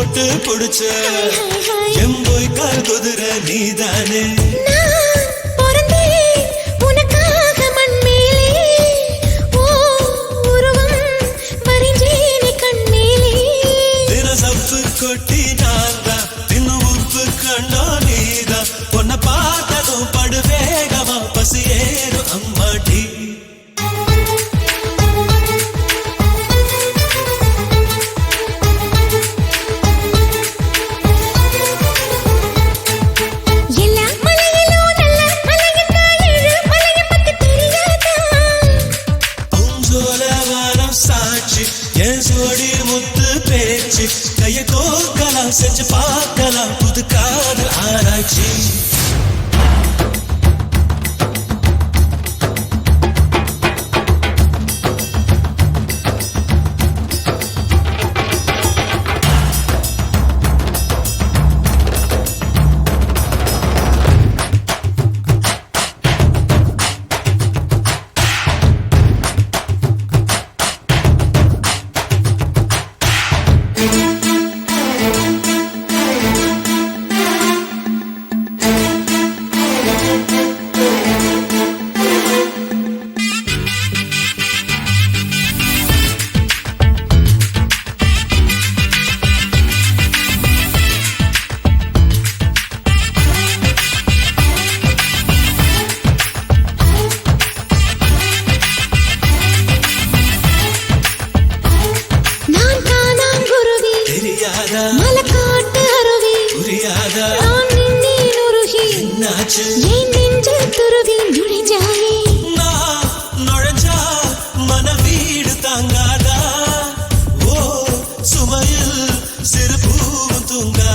கொடுத்து புடிச்ச எம்போய் கால் குதிர நீதானே கொட்டி நான்தா தின்னு உப்பு கண்டோ நீதா பொன்ன பார்த்ததும் படு வேகமா பசி ஏறும் அம்மாடி என் சோடி முத்து பேச்சு கைய கோக்கலாம் செஞ்சு பார்க்கலாம் புது காதல் ஆராய்ச்சி மலக்காட்டு அருவி புரியாதா நான் நின்னேன் உருகி என்னாச்சு என் நெஞ்சில் துருவி நுழைஞ்சாயே நான் நுழைஞ்சா மன வீடு தாங்காதா ஓ சுமையில் சிறு பூவும் தூங்கா